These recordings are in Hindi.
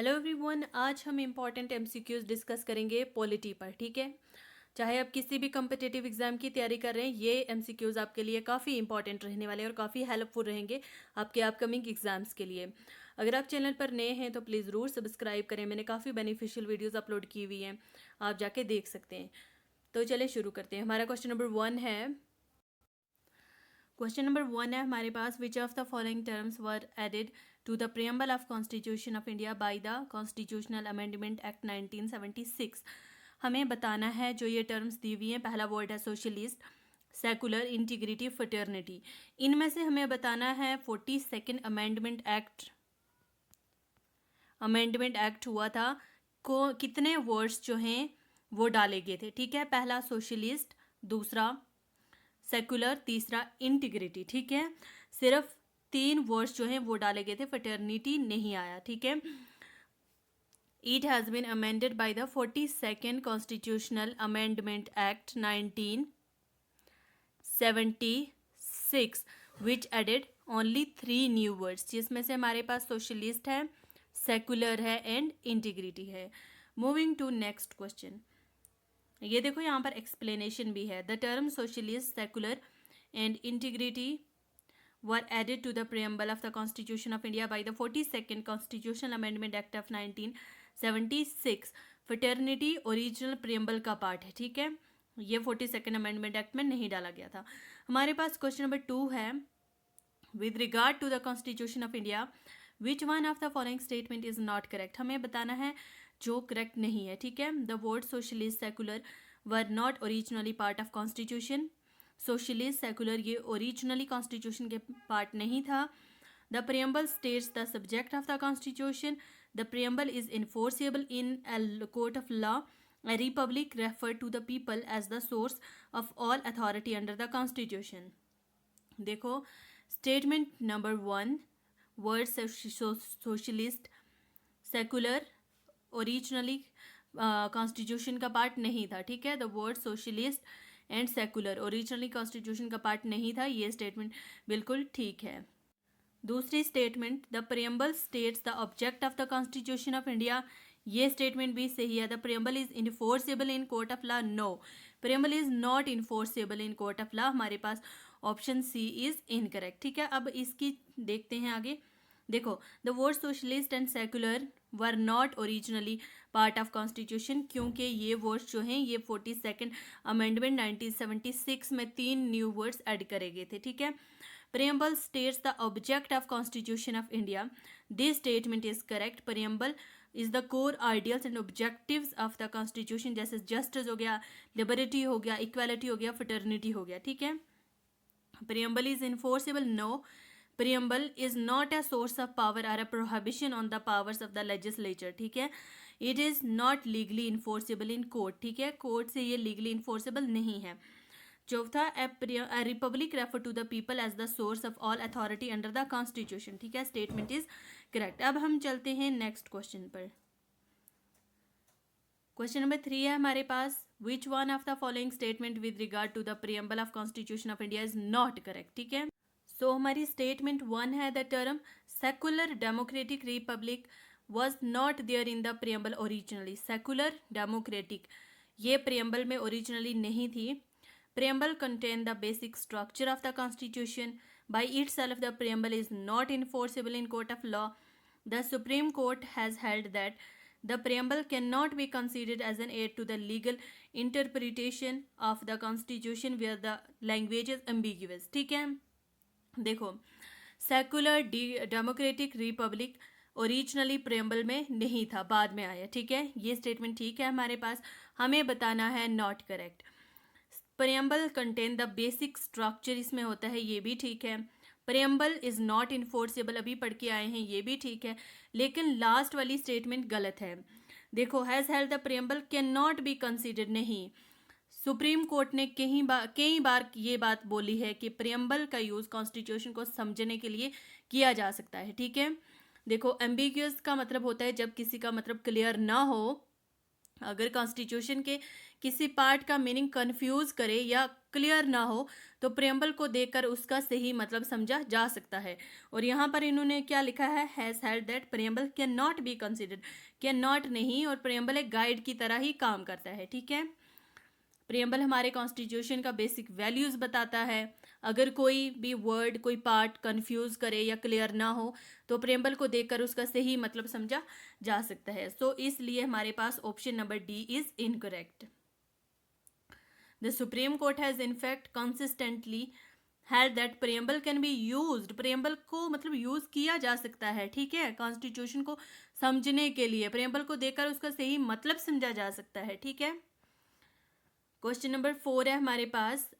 हेलो एवरीवन, आज हम इम्पॉर्टेंट एमसीक्यूज डिस्कस करेंगे पॉलिटी पर। ठीक है, चाहे आप किसी भी कम्पिटिटिव एग्जाम की तैयारी कर रहे हैं, ये एमसीक्यूज आपके लिए काफ़ी इंपॉर्टेंट रहने वाले हैं और काफ़ी हेल्पफुल रहेंगे आपके अपकमिंग एग्जाम्स के लिए। अगर आप चैनल पर नए हैं तो प्लीज़ ज़रूर सब्सक्राइब करें। मैंने काफ़ी बेनिफिशियल वीडियोज़ अपलोड की हुई हैं, आप जाके देख सकते हैं। तो चलिए शुरू करते हैं। हमारा क्वेश्चन नंबर 1 है। क्वेश्चन नंबर 1 है हमारे पास, which of the following terms were added to the preamble of constitution of India by the constitutional amendment act 1976। हमें बताना है जो ये टर्म्स दी हुई हैं। पहला वर्ड है सोशलिस्ट, सेकुलर, इंटीग्रिटी, फ्रेटर्निटी। इनमें से हमें बताना है 42nd अमेंडमेंट एक्ट हुआ था को कितने वर्ड्स जो हैं वो डाले गए थे। ठीक है, पहला सोशलिस्ट, दूसरा सेकुलर, तीसरा इंटीग्रिटी। ठीक है, सिर्फ 3 वर्ड्स जो हैं वो डाले गए थे, फ्रेटर्निटी नहीं आया। ठीक है, it has been amended by the 42nd constitutional amendment act 1976 which added only 3 new words, जिसमें से हमारे पास सोशलिस्ट है, सेकुलर है एंड इंटीग्रिटी है। Moving to next question. ये देखो यहाँ पर एक्सप्लेनेशन भी है। The term socialist, secular and integrity were added to the preamble of the constitution of India by the 42nd constitutional amendment act of 1976। Fraternity original preamble का पार्ट है। ठीक है, ये 42nd अमेंडमेंट एक्ट में नहीं डाला गया था। हमारे पास क्वेश्चन नंबर 2 है, with regard to the constitution of India which one of the following statement is not correct. हमें बताना है जो करेक्ट नहीं है। ठीक है, the word socialist, secular were not originally part of constitution. Socialist, secular ये ओरिजिनली कॉन्स्टिट्यूशन के पार्ट नहीं था। The preamble states the subject of the constitution. The preamble is enforceable in a court of law. A republic referred to the people as the source of all authority under the constitution. देखो, statement number 1, word socialist, secular originally constitution का पार्ट नहीं था। ठीक है, the word socialist and secular originally constitution का पार्ट नहीं था। ये स्टेटमेंट बिल्कुल ठीक है। दूसरी statement, the preamble states the object of the constitution of India, ये स्टेटमेंट भी सही है। The preamble is enforceable in court of law, no, preamble is not enforceable in court of law. हमारे पास ऑप्शन सी इज इनकरेक्ट। ठीक है, अब इसकी देखते हैं आगे। देखो, the word socialist and secular were not originally part of constitution, क्योंकि ये वर्ड्स जो हैं ये 42nd अमेंडमेंट 1976 में 3 न्यू वर्ड्स ऐड करे गए थे। ठीक है, preamble states the object of constitution of India, this statement is correct. preamble is the core ideals and objectives of the constitution, जैसे justice हो गया, liberty हो गया, equality हो गया, fraternity हो गया। ठीक है, preamble is enforceable, no, preamble is not a source of power or a prohibition on the powers of the legislature। ठीक है, it is not legally enforceable in court। ठीक है, कोर्ट से ये legally enforceable नहीं है। चौथा, a republic refer to the people as the source of all authority under the constitution. ठीक है, स्टेटमेंट इज करेक्ट। अब हम चलते हैं नेक्स्ट क्वेश्चन पर। क्वेश्चन नंबर 3 है हमारे पास, which one of the following statement with regard to the preamble of constitution of India is not correct. ठीक है, सो हमारी स्टेटमेंट 1 है, the term secular democratic republic was not there in the preamble originally. Secular democratic ये प्रियम्बल में ओरिजिनली नहीं थी। Preamble contain the basic structure of the Constitution. By itself, the preamble is not enforceable in court of law. The Supreme Court has held that the preamble cannot be considered as an aid to the legal interpretation of the Constitution where the language is ambiguous. ठीक है, देखो, secular democratic Republic originally preamble में नहीं था, बाद में आया। ठीक है, ये स्टेटमेंट ठीक है हमारे पास। हमें बताना है not correct. Preamble contain the basic structure, इसमें होता है, ये भी ठीक है। प्रियम्बल इज नॉट इन्फोर्सेबल, अभी पढ़ के आए हैं, ये भी ठीक है। लेकिन लास्ट वाली स्टेटमेंट गलत है। देखो, has held the preamble can not be considered, नहीं। सुप्रीम कोर्ट ने कई बार ये बात बोली है कि प्रियम्बल का यूज़ कॉन्स्टिट्यूशन को समझने के लिए किया जा सकता है। ठीक है, देखो, एम्बिग्यूअस का मतलब होता है जब किसी का मतलब क्लियर ना हो, अगर कॉन्स्टिट्यूशन के किसी पार्ट का मीनिंग कंफ्यूज करे या क्लियर ना हो तो प्रेम्बल को देखकर उसका सही मतलब समझा जा सकता है। और यहाँ पर इन्होंने क्या लिखा है, has held that preamble can not be considered, can not नहीं, और प्रेम्बल एक गाइड की तरह ही काम करता है। ठीक है, प्रेम्बल हमारे कॉन्स्टिट्यूशन का बेसिक वैल्यूज बताता है। अगर कोई भी वर्ड, कोई पार्ट कंफ्यूज करे या क्लियर ना हो तो प्रेम्बल को देखकर उसका सही मतलब समझा जा सकता है। सो इसलिए हमारे पास option number D is incorrect. The supreme court has in fact consistently had that preamble can be used, preamble को मतलब यूज किया जा सकता है। ठीक है, कॉन्स्टिट्यूशन को समझने के लिए प्रेम्बल को देखकर उसका सही मतलब समझा जा सकता है। ठीक है, क्वेश्चन नंबर 4 है हमारे पास,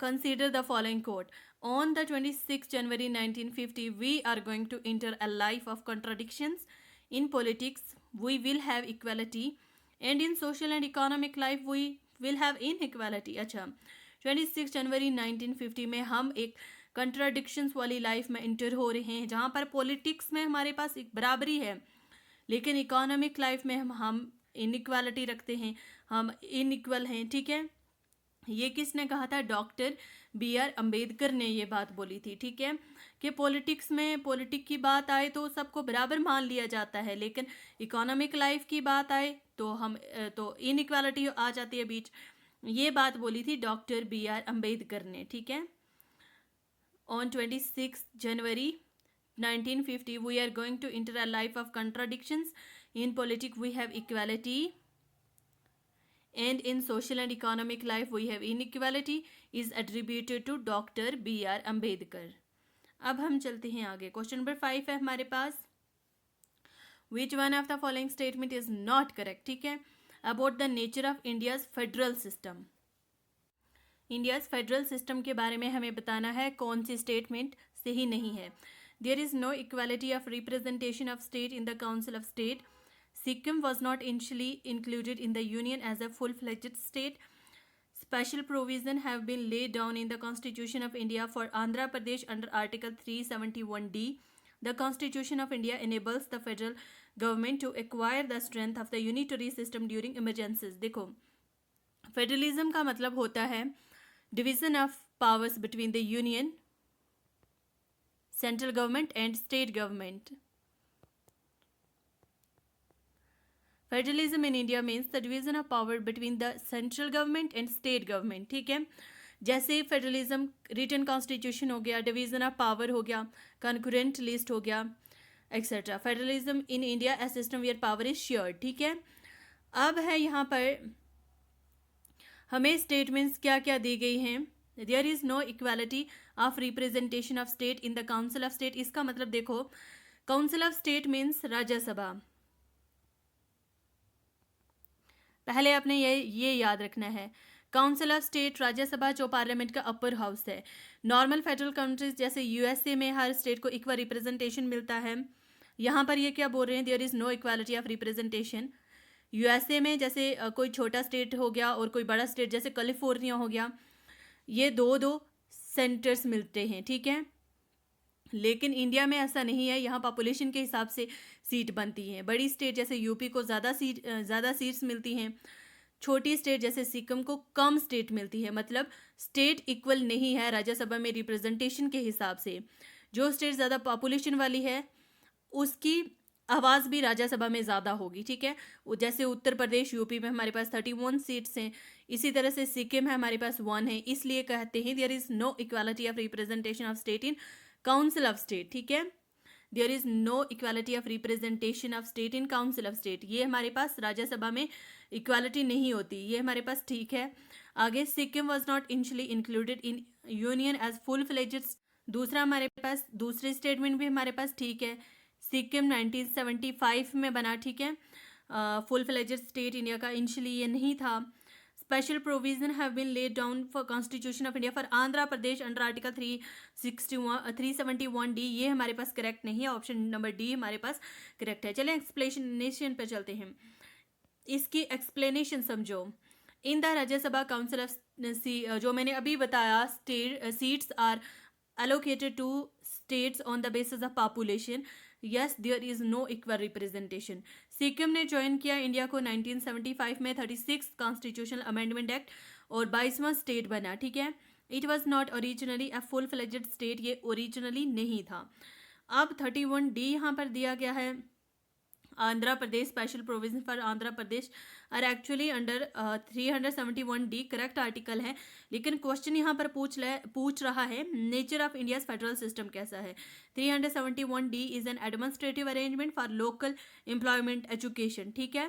consider the following quote, on the 26 January 1950 we are going to enter a life of contradictions, in politics we will have equality and in social and economic life we will have inequality. अच्छा, 26 जनवरी 1950 में हम एक कंट्राडिक्शंस वाली लाइफ में इंटर हो रहे हैं जहाँ पर पॉलिटिक्स में हमारे पास एक बराबरी है, लेकिन इकोनॉमिक लाइफ में हम इनइक्वालिटी रखते हैं, हम इनइक्वल हैं। ठीक है, ये किसने कहा था, डॉक्टर बी आर अम्बेडकर ने ये बात बोली थी। ठीक है, कि पॉलिटिक्स में पॉलिटिक्स की बात आए तो सबको बराबर मान लिया जाता है, लेकिन इकोनॉमिक लाइफ की बात आए तो हम तो इनइक्वालिटी आ जाती है बीच। ये बात बोली थी डॉक्टर बी आर अम्बेडकर ने। ठीक है, on 26 January 1950 we are going to enter a life of contradictions, in politics we have equality and in social and economic life we have inequality is attributed to Dr. B.R. Ambedkar। अब हम चलते हैं आगे, क्वेश्चन नंबर 5 है हमारे पास, which one of the following statement is not correct। ठीक है, about the nature of India's federal system, India's federal system के बारे में हमें बताना है कौन सी स्टेटमेंट सही नहीं है। There is no equality of representation of state in the council of state, Sikkim was not initially included in the union as a full fledged state, special provision have been laid down in the constitution of India for Andhra Pradesh under article 371D, the constitution of India enables the federal government to acquire the strength of the unitary system during emergencies. देखो, फेडरलिज्म का मतलब होता है division of powers between the union, central government and state government। Federalism in India means the division of power between the central government and state government। ठीक है, जैसे फेडरलिज्म रिटन कॉन्स्टिट्यूशन हो गया, डिवीजन ऑफ पावर हो गया, कंकरेंट लिस्ट हो गया, etcetera. Federalism in India a system where power is shared. ठीक है, अब है यहाँ पर हमें स्टेटमेंट्स क्या क्या दी गई हैं। There is no equality of representation of state in the council of state. इसका मतलब देखो, council of state means Rajya Sabha. पहले आपने ये याद रखना है, काउंसिल ऑफ स्टेट राज्यसभा जो पार्लियामेंट का अपर हाउस है। नॉर्मल फेडरल कंट्रीज जैसे यूएसए में हर स्टेट को इक्वल रिप्रेजेंटेशन मिलता है, यहाँ पर ये क्या बोल रहे हैं, there is no equality of representation. USA में जैसे कोई छोटा स्टेट हो गया और कोई बड़ा स्टेट जैसे कैलिफोर्निया हो गया, ये दो दो सेंटर्स मिलते हैं। ठीक है, लेकिन इंडिया में ऐसा नहीं है, यहाँ पॉपुलेशन के हिसाब से सीट बनती हैं। बड़ी स्टेट जैसे यूपी को ज़्यादा सीट्स मिलती हैं, छोटी स्टेट जैसे सिक्किम को कम स्टेट मिलती है। मतलब स्टेट इक्वल नहीं है राज्यसभा में रिप्रेजेंटेशन के हिसाब से। जो स्टेट ज़्यादा पॉपुलेशन वाली है उसकी आवाज़ भी राज्यसभा में ज़्यादा होगी। ठीक है, जैसे उत्तर प्रदेश यूपी में हमारे पास 31 सीट्स हैं, इसी तरह से सिक्किम है हमारे पास 1 है। इसलिए कहते हैं there is no equality of representation of state in council of state. ठीक है, there is no equality of representation of state in council of state, ये हमारे पास राज्यसभा में इक्वालिटी नहीं होती, ये हमारे पास ठीक है। आगे, Sikkim was not initially included in union as full fledged, दूसरा हमारे पास दूसरी स्टेटमेंट भी हमारे पास ठीक है, सिक्किम 1975 में बना। ठीक है, फुल फ्लेज्ड स्टेट इंडिया का इनिशियली ये नहीं था। Special provision have been laid down for constitution of India for Andhra Pradesh under article 371D, ये हमारे पास करेक्ट नहीं है, ऑप्शन नंबर डी हमारे पास करेक्ट है। चलें एक्सप्लेनेशन पर चलते हैं, इसकी एक्सप्लेनेशन समझो। In the Rajya Sabha council of जो मैंने अभी बताया, seats are allocated to states on the basis of population, yes there is no equal representation. Sikkim ने ज्वाइन किया इंडिया को 1975 में 36 कॉन्स्टिट्यूशनल अमेंडमेंट एक्ट और 22वां स्टेट बना, ठीक है। It was not originally a full fledged state, ये ओरिजिनली नहीं था। अब 31D यहाँ पर दिया गया है, Andhra Pradesh special provision for Andhra Pradesh are actually under 371D correct article है, लेकिन क्वेश्चन यहाँ पर पूछ रहा है nature of India federal system कैसा है। 371D is an administrative arrangement for local employment education, ठीक है।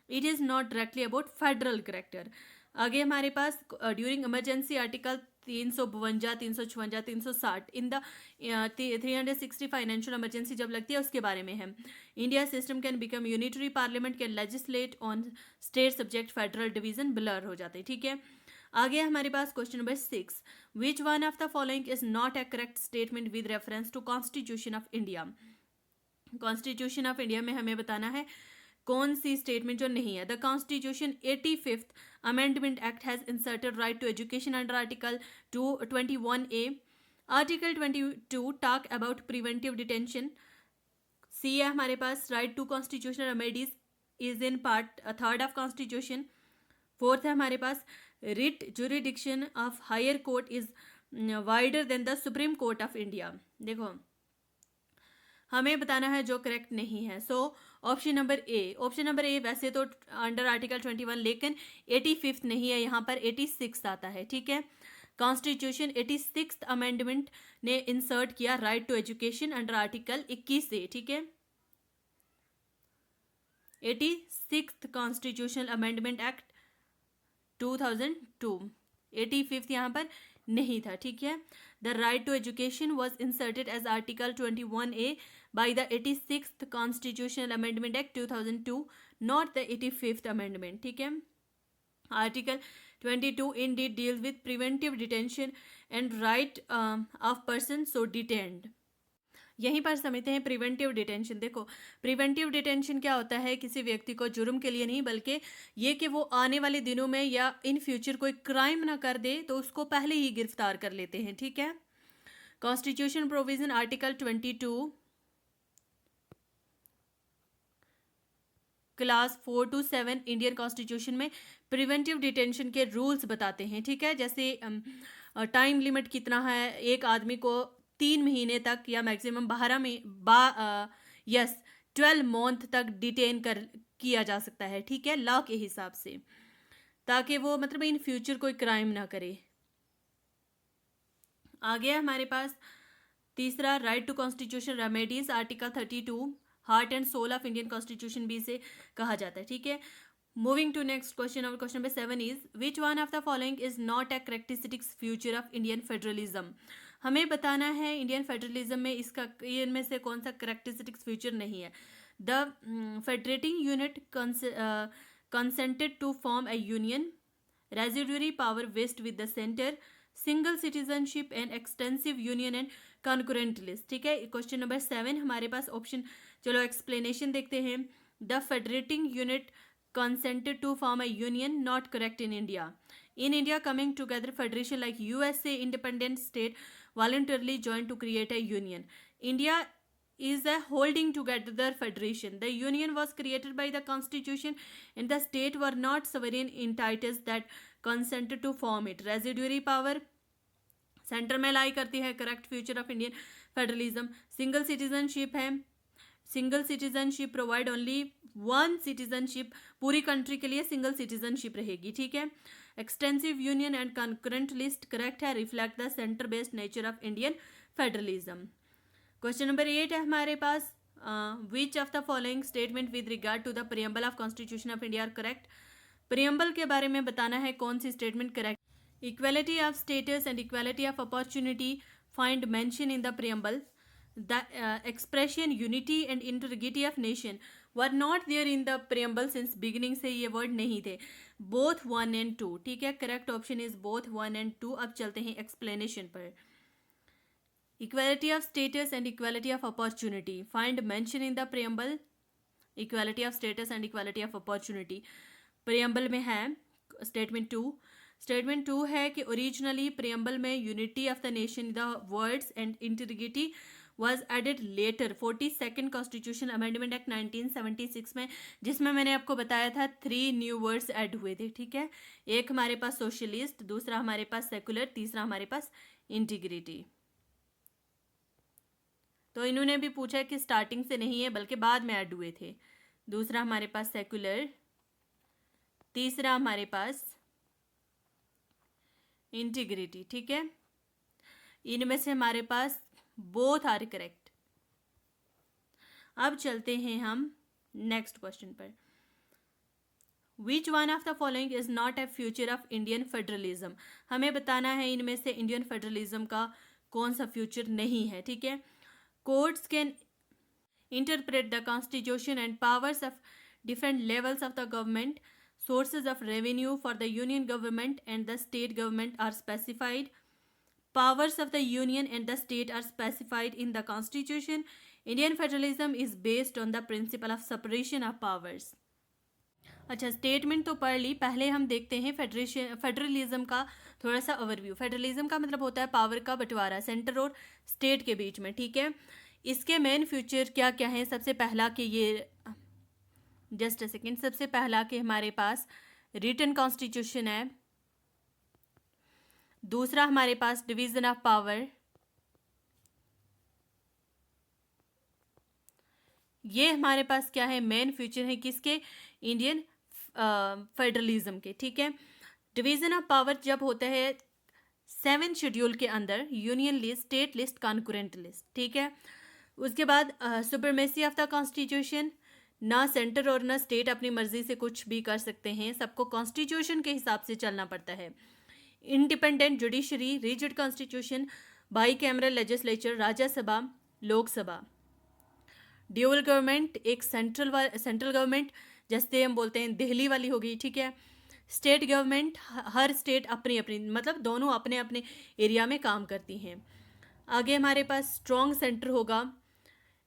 It is not directly about federal character. आगे हमारे पास during emergency article 352, 356, 360 in the 360 financial emergency जब लगती है उसके बारे में है। India system can become unitary, parliament can legislate on state subject federal division blur हो जाते हैं, ठीक है। आगे हमारे पास question number 6, which one of the following is not a correct statement with reference to constitution of India. Constitution of India में हमें बताना है कौन सी स्टेटमेंट जो नहीं है। The constitution 85th amendment act has inserted right to education under article 21A। Article 22 talk about preventive detention. C है हमारे पास right to constitutional remedies is in part 3rd of constitution. 4th है हमारे पास writ jurisdiction of higher court is wider than the supreme court of India. देखो हमें बताना है जो करेक्ट नहीं है। सो ऑप्शन नंबर ए वैसे तो अंडर आर्टिकल 21, लेकिन 85th नहीं है, यहाँ पर 86 आता है, ठीक है। कॉन्स्टिट्यूशन 86th अमेंडमेंट ने इंसर्ट किया right to education under article 21 से, ठीक है। 86th constitutional amendment act 2002, 85th यहाँ पर नहीं था, ठीक है। The right to education was inserted as article 21A by the 86th Constitutional Amendment Act 2002, not the 85th Amendment, ठीक है। Article 22 indeed deals with preventive detention and right of person so detained। यहीं पर समझते हैं प्रिवेंटिव डिटेंशन। देखो प्रिवेंटिव डिटेंशन क्या होता है, किसी व्यक्ति को जुर्म के लिए नहीं बल्कि ये कि वो आने वाले दिनों में या इन फ्यूचर कोई क्राइम ना कर दे तो उसको पहले ही गिरफ्तार कर लेते हैं, ठीक है। Constitution provision article 22 class 4 to 7 Indian constitution में प्रिवेंटिव डिटेंशन के रूल्स बताते हैं, ठीक है। जैसे टाइम लिमिट कितना है, एक आदमी को 3 महीने तक या मैक्सिमम 12 मंथ तक डिटेन किया जा सकता है, ठीक है, लॉ के हिसाब से, ताकि वो मतलब इन फ्यूचर कोई क्राइम ना करे। आगे हमारे पास तीसरा right to constitution remedies article 32 heart and soul of Indian constitution भी से कहा जाता है, ठीक है। मूविंग टू नेक्स्ट क्वेश्चन, और question number 7 is which one of the following is not a characteristics future of Indian federalism. हमें बताना है इंडियन फेडरलिज्म में इसका इनमें से कौन सा कैरेक्टरिस्टिक्स फ्यूचर नहीं है। The federating unit consented to form a union, residuary power vest with the centre, single citizenship and extensive union and concurrent list, ठीक है। क्वेश्चन नंबर 7 हमारे पास ऑप्शन, चलो एक्सप्लेनेशन देखते हैं। The federating unit consented to form a union, not correct in India. In India, coming together federation like USA independent state voluntarily joined to create a union. India is a holding together federation. The union was created by the constitution and the state were not sovereign entities that consented to form it. Residuary power centre में लाई करती है, correct future of Indian federalism. Single citizenship है, single citizenship provide only one citizenship, पूरी कंट्री के लिए सिंगल सिटीजनशिप रहेगी, ठीक है। Extensive union and concurrent list correct है, reflect the centre based nature of Indian federalism. Question number 8 है हमारे पास, which of the following statement with regard to the preamble of constitution of India are correct. Preamble के बारे में बताना है कौन सी statement correct. Equality of status and equality of opportunity find mention in the preamble. The expression unity and integrity of nation were not there in the preamble since beginning से ये word नहीं थे। both 1 and 2, ठीक है, correct option is both 1 and 2। अब चलते हैं explanation पर। equality of status and equality of opportunity find mention in the preamble। equality of status and equality of opportunity preamble में है statement 2। स्टेटमेंट 2 है कि ओरिजिनली प्रियम्बल में unity of the nation the words and integrity was added later 42nd Constitution Amendment Act 1976 में, जिसमें मैंने आपको बताया था 3 न्यू वर्ड्स ऐड हुए थे, ठीक है। एक हमारे पास सोशलिस्ट, दूसरा हमारे पास सेकुलर, तीसरा हमारे पास इंटीग्रिटी। तो इन्होंने भी पूछा कि स्टार्टिंग से नहीं है बल्कि बाद में ऐड हुए थे। दूसरा हमारे पास सेकुलर, तीसरा हमारे पास इंटीग्रिटी, ठीक है। इनमें से हमारे पास बोथ आर करेक्ट। अब चलते हैं हम नेक्स्ट क्वेश्चन पर। विच one of the following is not a future of Indian federalism. हमें बताना है इनमें से इंडियन फेडरलिज्म का कौन सा फ्यूचर नहीं है, ठीक है। Courts can interpret the constitution and powers of different levels of the government. Sources of revenue for the union government and the state government are specified. Powers of the union and the state are specified in the constitution. Indian federalism is based on the principle of separation of powers. अच्छा, स्टेटमेंट तो पढ़ ली, पहले हम देखते हैं फेडरलिज्म का थोड़ा सा ओवरव्यू। फेडरलिज्म का मतलब होता है पावर का बंटवारा सेंटर और स्टेट के बीच में, ठीक है। इसके मेन फ्यूचर क्या क्या है? सबसे पहला कि ये जस्ट अ सेकेंड, सबसे पहला कि हमारे पास रिटन कॉन्स्टिट्यूशन है। दूसरा हमारे पास डिवीजन ऑफ पावर, ये हमारे पास क्या है? मेन फ्यूचर है किसके? इंडियन फेडरलिज्म के, ठीक है। डिवीजन ऑफ पावर जब होता है 7 शेड्यूल के अंदर, union list, state list, concurrent list, ठीक है। उसके बाद सुपरमेसी ऑफ द कॉन्स्टिट्यूशन, ना सेंटर और ना स्टेट अपनी मर्जी से कुछ भी कर सकते हैं, सबको कॉन्स्टिट्यूशन के हिसाब से चलना पड़ता है। Independent judiciary, rigid constitution, by cameral legislature, Rajya Sabha, Lok Sabha. Dual government, एक सेंट्रल गवर्नमेंट जैसे हम बोलते हैं दिल्ली वाली होगी, ठीक है। स्टेट गवर्नमेंट, हर स्टेट अपनी अपनी, मतलब दोनों अपने अपने एरिया में काम करती हैं। आगे हमारे पास स्ट्रॉन्ग सेंटर होगा।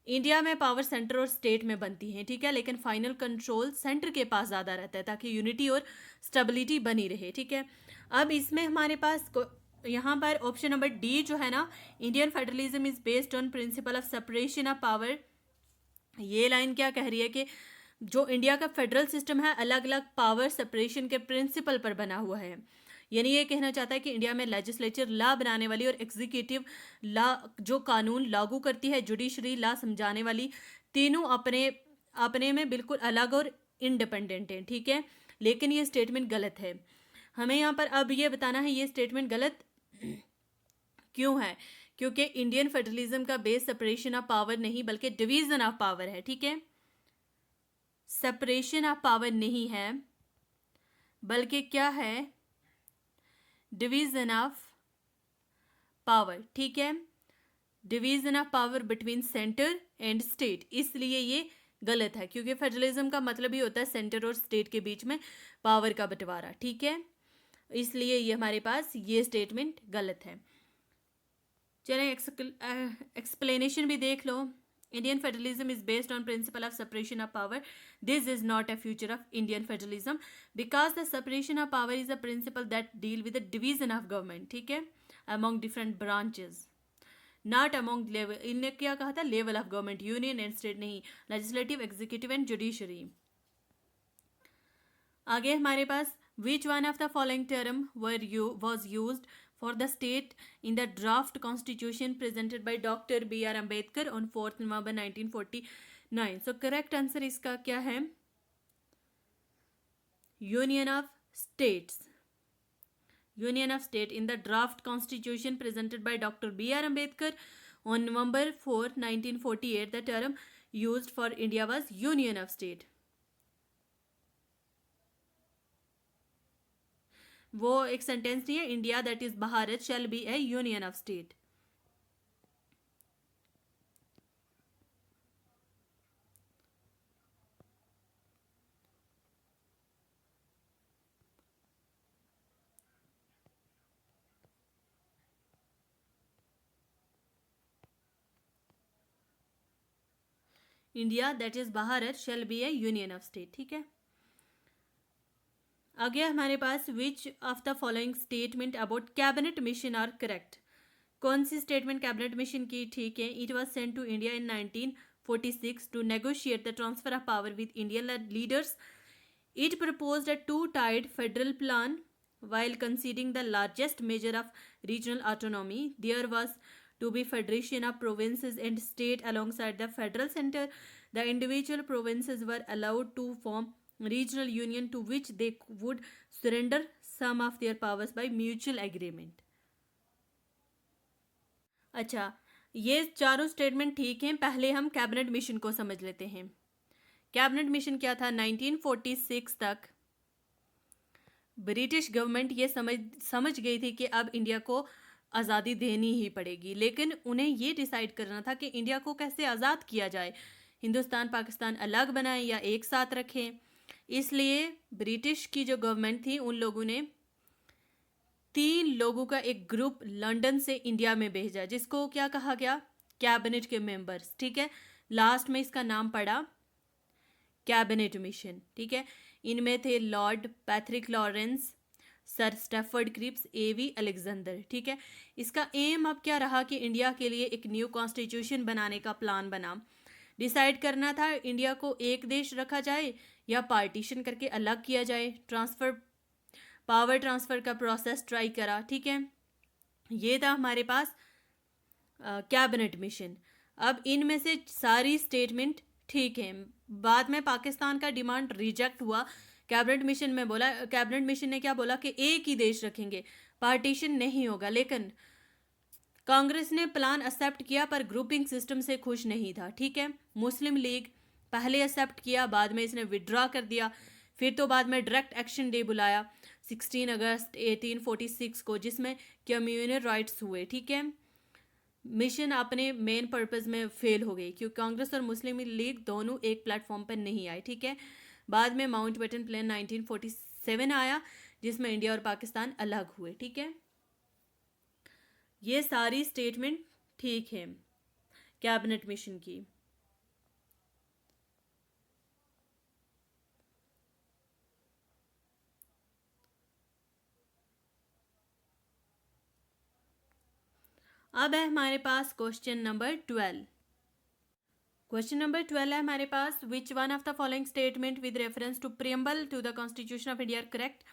इंडिया में पावर सेंटर और स्टेट में बनती हैं, ठीक है, लेकिन फाइनल कंट्रोल सेंटर के पास ज़्यादा रहता है ताकि यूनिटी और स्टेबिलिटी बनी रहे, ठीक है। अब इसमें हमारे पास यहाँ पर ऑप्शन नंबर डी जो है ना, Indian federalism is based on principle of separation of power, ये लाइन क्या कह रही है कि जो इंडिया का फेडरल सिस्टम है अलग अलग पावर सेपरेशन के प्रिंसिपल पर बना हुआ है। यानी ये कहना चाहता है कि इंडिया में लेजिस्लेचर लॉ बनाने वाली और एग्जीक्यूटिव लॉ जो कानून लागू करती है, जुडिशरी लॉ समझाने वाली, तीनों अपने अपने में बिल्कुल अलग और इंडिपेंडेंट हैं, ठीक है। लेकिन ये स्टेटमेंट गलत है। हमें यहाँ पर अब ये बताना है ये स्टेटमेंट गलत क्यों है, क्योंकि इंडियन फेडरलिज्म का बेस सेपरेशन ऑफ पावर नहीं बल्कि डिवीजन ऑफ पावर है, ठीक है। सेपरेशन ऑफ पावर नहीं है बल्कि क्या है? डिवीजन ऑफ पावर, ठीक है। Division of power between centre and state, इसलिए ये गलत है क्योंकि फेडरलिज्म का मतलब ही होता है सेंटर और स्टेट के बीच में पावर का बंटवारा, ठीक है। इसलिए ये हमारे पास ये स्टेटमेंट गलत है। चलें एक्सप्लेनेशन भी देख लो। Indian federalism is based on principle of separation of power. This is not a future of Indian federalism because the separation of power is a principle that deal with the division of government, ठीक है, among different branches, not among level. इनने क्या कहा था? Level of government, union and state नहीं, legislative, executive and judiciary. आगे हमारे पास which one of the following term was used for the state in the draft constitution presented by Dr. B.R. Ambedkar on 4th November 1949. So correct answer इसका क्या है? Union of States. Union of State in the draft constitution presented by Dr. B.R. Ambedkar on November 4, 1948. The term used for India was Union of State. वो एक सेंटेंस नहीं है, India that is Bharat shall be a union of state. India that is Bharat shall be a union of state, ठीक है। आगे हमारे पास which of the following statement about cabinet mission are correct. कौन सी स्टेटमेंट कैबिनेट मिशन की ठीक है? It was sent to India in 1946 to negotiate the transfer of power with Indian leaders. It proposed a two-tiered federal plan while conceding the largest measure of regional autonomy. There was to be federation of provinces and state alongside the federal center. The individual provinces were allowed to form regional union to which they would surrender some of their powers by mutual agreement. अच्छा, ये चारों स्टेटमेंट ठीक हैं। पहले हम कैबिनेट मिशन को समझ लेते हैं। कैबिनेट मिशन क्या था? 1946 तक ब्रिटिश गवर्नमेंट ये समझ गई थी कि अब इंडिया को आज़ादी देनी ही पड़ेगी, लेकिन उन्हें ये डिसाइड करना था कि इंडिया को कैसे आज़ाद किया जाए, हिंदुस्तान पाकिस्तान अलग बनाएं या एक साथ रखें। इसलिए ब्रिटिश की जो गवर्नमेंट थी उन लोगों ने 3 लोगों का एक ग्रुप लंदन से इंडिया में भेजा, जिसको क्या कहा गया? कैबिनेट के मेंबर्स। ठीक है, लास्ट में इसका नाम पड़ा कैबिनेट मिशन। ठीक है, इनमें थे Lord Patrick Lawrence, Sir Stafford Cripps, A V Alexander. ठीक है, इसका एम अब क्या रहा कि इंडिया के लिए एक न्यू कॉन्स्टिट्यूशन बनाने का प्लान बना। डिसाइड करना था इंडिया को एक देश रखा जाए या पार्टीशन करके अलग किया जाए। पावर ट्रांसफ़र का प्रोसेस ट्राई करा। ठीक है, ये था हमारे पास कैबिनेट मिशन। अब इनमें से सारी स्टेटमेंट ठीक है। बाद में पाकिस्तान का डिमांड रिजेक्ट हुआ। कैबिनेट मिशन ने क्या बोला कि एक ही देश रखेंगे, पार्टीशन नहीं होगा। लेकिन कांग्रेस ने प्लान एक्सेप्ट किया पर ग्रुपिंग सिस्टम से खुश नहीं था। ठीक है, मुस्लिम लीग पहले एक्सेप्ट किया, बाद में इसने विड्रॉ कर दिया। फिर तो बाद में डायरेक्ट एक्शन डे बुलाया 16 अगस्त 1846 को, जिसमें कम्युनल राइट्स हुए। ठीक है, मिशन अपने मेन पर्पस में फेल हो गई क्योंकि कांग्रेस और मुस्लिम लीग दोनों एक प्लेटफॉर्म पर नहीं आए। ठीक है, बाद में माउंटबेटन प्लान 1947 आया जिसमें इंडिया और पाकिस्तान अलग हुए। ठीक है, ये सारी स्टेटमेंट ठीक है कैबिनेट मिशन की। अब है हमारे पास क्वेश्चन नंबर 12। क्वेश्चन नंबर 12 है हमारे पास, which one of the following statement with reference to preamble to the constitution of India correct?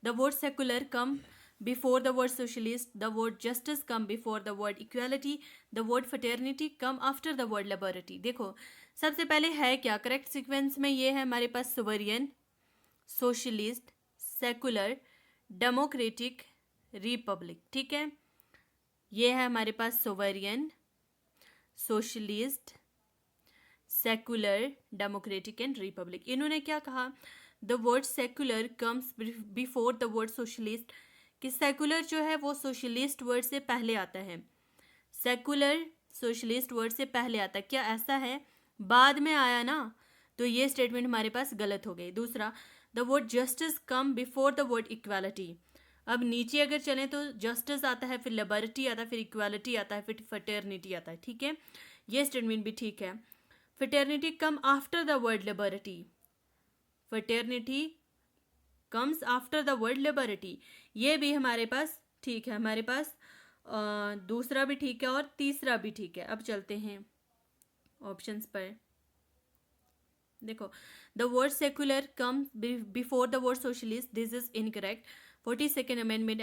The word secular come before the word socialist, the word justice come before the word equality, the word fraternity come after the word liberty. देखो, सबसे पहले है क्या? करेक्ट सीक्वेंस में ये है हमारे पास sovereign, socialist, secular, democratic, republic. ठीक है, ये है हमारे पास sovereign, socialist, secular, democratic and republic. इन्होंने क्या कहा? The word secular comes before the word socialist, कि सेकुलर जो है वो सोशलिस्ट वर्ड से पहले आता है। सेकुलर सोशलिस्ट वर्ड से पहले आता है। क्या ऐसा है? बाद में आया ना, तो ये स्टेटमेंट हमारे पास गलत हो गई। दूसरा, the word justice come before the word equality. अब नीचे अगर चलें तो जस्टिस आता है, फिर लिबर्टी आता है, फिर इक्वालिटी आता है, फिर फटर्निटी आता है। ठीक है, ये स्टेटमेंट भी ठीक है। Paternity come after the word liberty, paternity comes after the word liberty, ये भी हमारे पास ठीक है। हमारे पास दूसरा भी ठीक है और तीसरा भी ठीक है। अब चलते हैं ऑप्शंस पर। देखो, the word secular comes before the word socialist, this is incorrect. 42nd amendment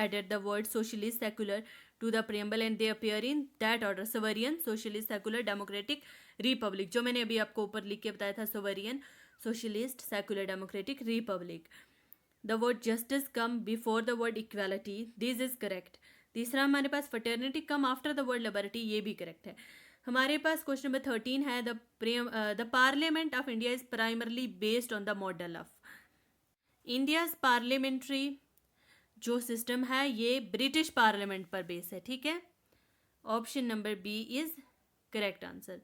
added the word socialist secular to the preamble and they appear in that order: sovereign, socialist, secular, democratic, republic। जो मैंने अभी आपको ऊपर लिख के बताया था, sovereign, socialist, secular, democratic, republic। the word justice come before the word equality, this is correct। तीसरा हमारे पास fraternity come after the word liberty, ये भी correct है। हमारे पास क्वेश्चन नंबर 13 है, the parliament of India is primarily based on the model of। India's parliamentary जो सिस्टम है ये ब्रिटिश पार्लियामेंट पर बेस है। ठीक है, option number B is correct answer.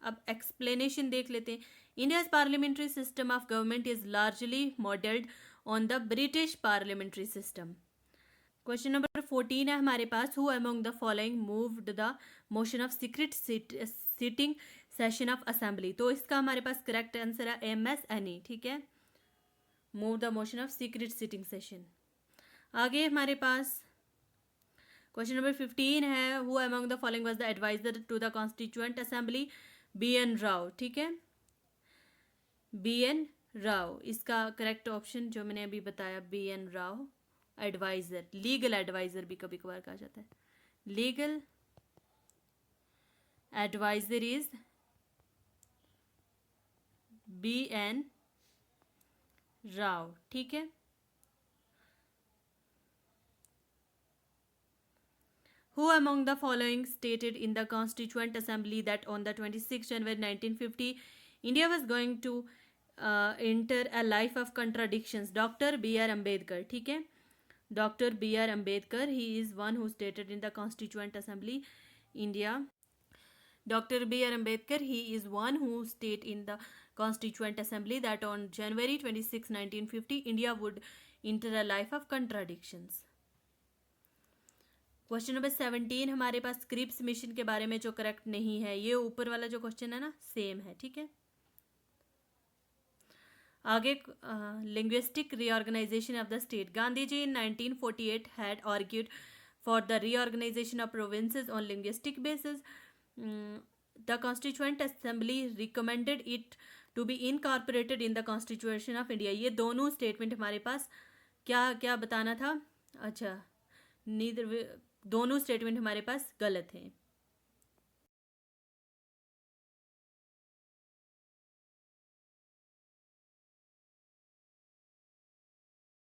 अब एक्सप्लेनेशन देख लेते हैं। India's parliamentary system of government is largely modelled on the British parliamentary system. Question number 14 है हमारे पास, who among the following moved the motion of secret sitting session of assembly? तो इसका हमारे पास करेक्ट आंसर है MS एनी। ठीक है, move the motion of secret sitting session. आगे हमारे पास क्वेश्चन नंबर 15 है, who among the following was the adviser to the constituent assembly? BN Rao, ठीक है, BN राव इसका करेक्ट ऑप्शन जो मैंने अभी बताया, BN Rao. Adviser, legal adviser भी कभी कभार कहा जाता है। Legal adviser is BN Rao, ठीक है। Who among the following stated in the Constituent Assembly that on the 26th January 1950 India was going to enter a life of contradictions? Dr. B.R. Ambedkar, ठीक है, Dr. B.R. Ambedkar, he is one who stated in the Constituent Assembly India. Dr. B.R. Ambedkar, he is one who stated in the Constituent Assembly that on January 26, 1950 India would enter a life of contradictions. Question number 17 हमारे पास क्रिप्स मिशन के बारे में जो करेक्ट नहीं है, ये ऊपर वाला जो क्वेश्चन है ना सेम है, ठीक है। आगे linguistic reorganisation of the state. Gandhi ji in 1948 had argued for the reorganisation of provinces on linguistic basis. The constituent assembly recommended it to be incorporated in the constitution of India. ये दोनों स्टेटमेंट हमारे पास क्या क्या बताना था? अच्छा, नीदर, दोनों स्टेटमेंट हमारे पास गलत हैं।